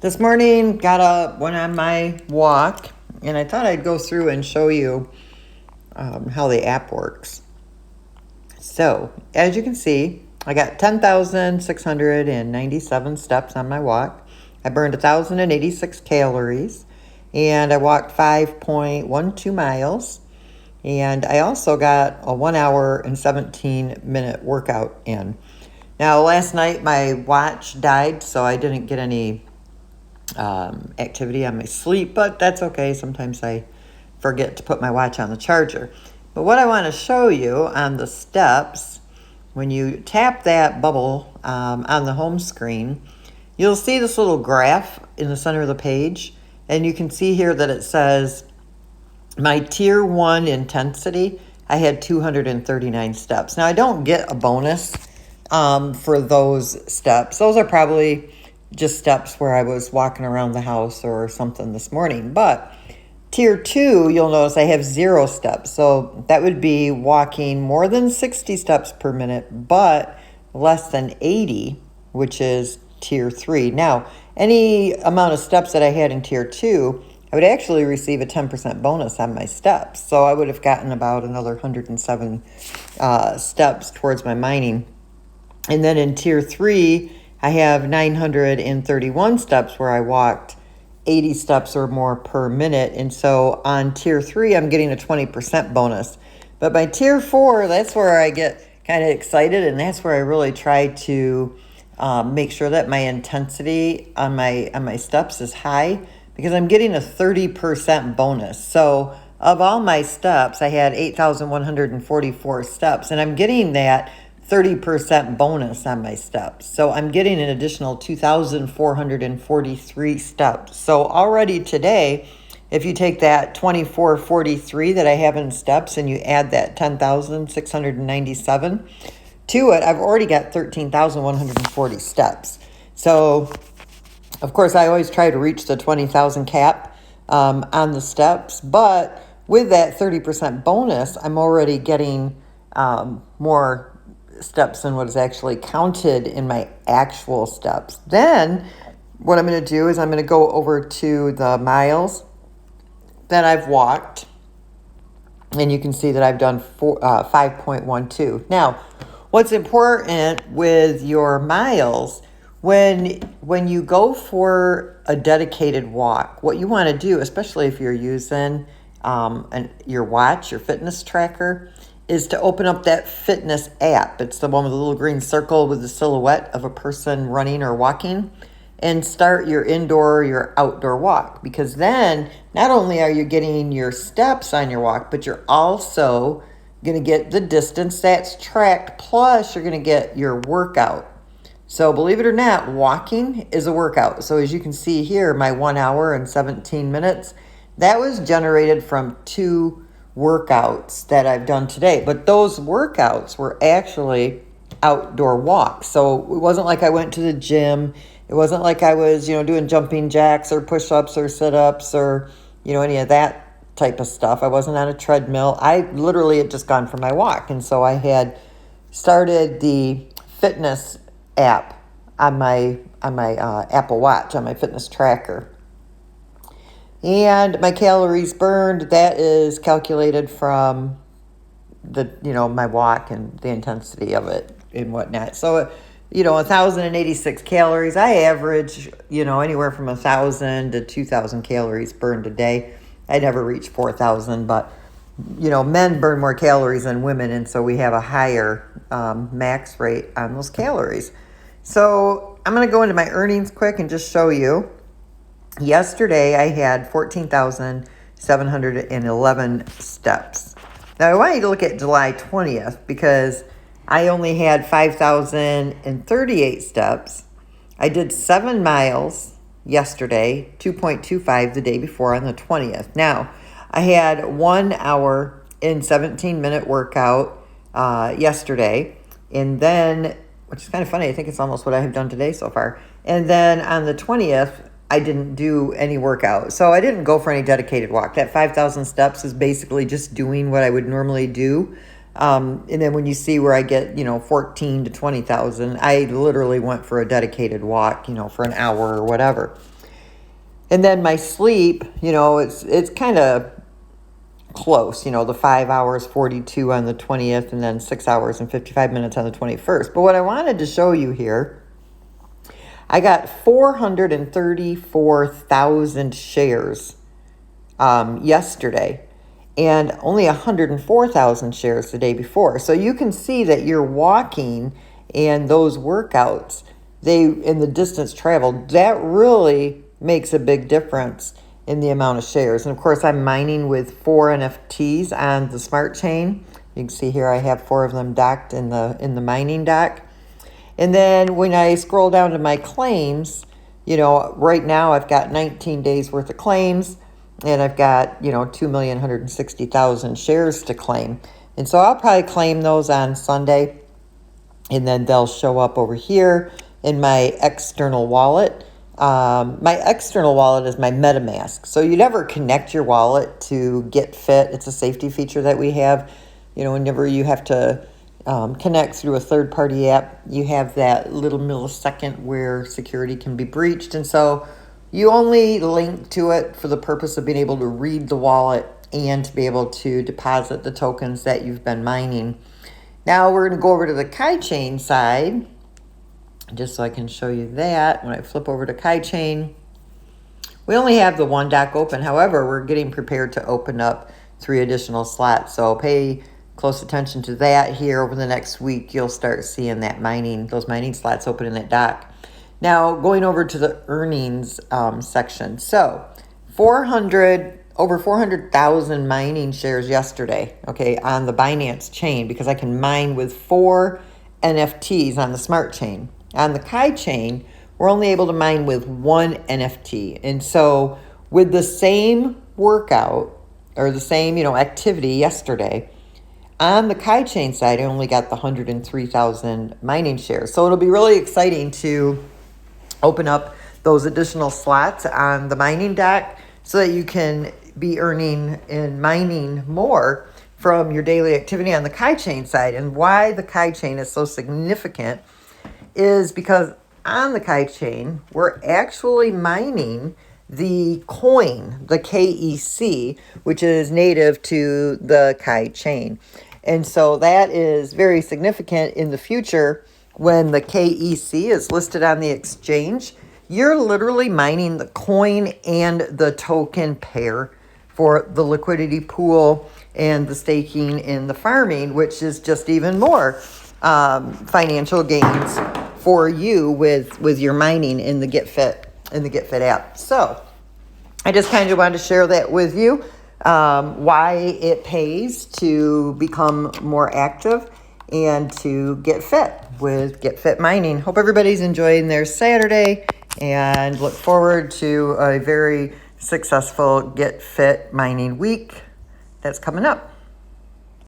This morning, got up, went on my walk, and I thought I'd go through and show you how the app works. So, as you can see, I got 10,697 steps on my walk. I burned 1,086 calories, and I walked 5.12 miles. And I also got a 1 hour and 17-minute workout in. Now, last night my watch died, so I didn't get any activity on my sleep, but that's okay. Sometimes I forget to put my watch on the charger. But what I want to show you on the steps, when you tap that bubble on the home screen, you'll see this little graph in the center of the page, and you can see here that it says my tier 1 intensity. I had 239 steps. Now I don't get a bonus for those steps. Those are probably just steps where I was walking around the house or something this morning. But tier 2, you'll notice I have 0 steps. So that would be walking more than 60 steps per minute, but less than 80, which is tier 3. Now, any amount of steps that I had in tier 2, I would actually receive a 10% bonus on my steps. So I would have gotten about another 107 steps towards my mining. And then in tier 3, I have 931 steps where I walked 80 steps or more per minute. And so on tier 3, I'm getting a 20% bonus. But by tier 4, that's where I get kind of excited, and that's where I really try to make sure that my intensity on my steps is high, because I'm getting a 30% bonus. So of all my steps, I had 8,144 steps, and I'm getting that 30% bonus on my steps. So I'm getting an additional 2,443 steps. So already today, if you take that 2,443 that I have in steps and you add that 10,697 to it, I've already got 13,140 steps. So of course, I always try to reach the 20,000 cap on the steps, but with that 30% bonus, I'm already getting more steps than what is actually counted in my actual steps. Then what I'm going to do is I'm going to go over to the miles that I've walked, and you can see that I've done 5.12. Now, what's important with your miles, when you go for a dedicated walk, what you want to do, especially if you're using your watch, your fitness tracker, is to open up that fitness app. It's the one with the little green circle with the silhouette of a person running or walking, and start your indoor or your outdoor walk. Because then not only are you getting your steps on your walk, but you're also going to get the distance that's tracked, plus you're going to get your workout. So believe it or not, walking is a workout. So as you can see here, my 1 hour and 17 minutes, that was generated from 2 workouts that I've done today. But those workouts were actually outdoor walks. So it wasn't like I went to the gym. It wasn't like I was, doing jumping jacks or push-ups or sit-ups or, any of that type of stuff. I wasn't on a treadmill. I literally had just gone for my walk. And so I had started the fitness app on my Apple Watch, on my fitness tracker. And my calories burned, that is calculated from my walk and the intensity of it and whatnot. So, 1,086 calories. I average, anywhere from 1,000 to 2,000 calories burned a day. I never reach 4,000, but, men burn more calories than women, and so we have a higher max rate on those calories. So I'm going to go into my earnings quick and just show you. Yesterday, I had 14,711 steps. Now, I want you to look at July 20th because I only had 5,038 steps. I did 7 miles yesterday, 2.25 the day before on the 20th. Now, I had 1 hour and 17-minute workout yesterday, and then, which is kind of funny, I think it's almost what I have done today so far. And then on the 20th, I didn't do any workout. So I didn't go for any dedicated walk. That 5,000 steps is basically just doing what I would normally do. And then when you see where I get, 14 to 20,000, I literally went for a dedicated walk, for an hour or whatever. And then my sleep, it's kind of close, the 5 hours 42 on the 20th and then 6 hours and 55 minutes on the 21st. But what I wanted to show you here, I got 434,000 shares yesterday and only 104,000 shares the day before. So you can see that you're walking and those workouts, in the distance traveled, that really makes a big difference in the amount of shares. And of course, I'm mining with 4 NFTs on the smart chain. You can see here I have 4 of them docked in the mining dock. And then when I scroll down to my claims, right now I've got 19 days worth of claims, and I've got 2,160,000 shares to claim. And so I'll probably claim those on Sunday, and then they'll show up over here in my external wallet. My external wallet is my MetaMask. So you never connect your wallet to GetFit. It's a safety feature that we have. Whenever you have to connect through a third-party app, you have that little millisecond where security can be breached. And so you only link to it for the purpose of being able to read the wallet and to be able to deposit the tokens that you've been mining. Now we're going to go over to the KaiChain side, just so I can show you that. When I flip over to KaiChain, we only have the one dock open. However, we're getting prepared to open up 3 additional slots. So pay close attention to that here. Over the next week, you'll start seeing those mining slots open in that dock. Now, going over to the earnings section. So over 400,000 mining shares yesterday, okay, on the Binance chain, because I can mine with 4 NFTs on the smart chain. On the KaiChain, we're only able to mine with 1 NFT. And so with the same workout or the same, activity yesterday, on the KaiChain side, I only got the 103,000 mining shares. So it'll be really exciting to open up those additional slots on the mining dock so that you can be earning and mining more from your daily activity on the KaiChain side. And why the KaiChain is so significant is because on the KaiChain, we're actually mining the coin, the KEC, which is native to the KaiChain. And so that is very significant in the future when the KEC is listed on the exchange. You're literally mining the coin and the token pair for the liquidity pool and the staking and the farming, which is just even more financial gains for you with your mining in the GetFit app. So I just kind of wanted to share that with you, why it pays to become more active and to get fit with GetFit Mining. Hope everybody's enjoying their Saturday and look forward to a very successful GetFit Mining week that's coming up.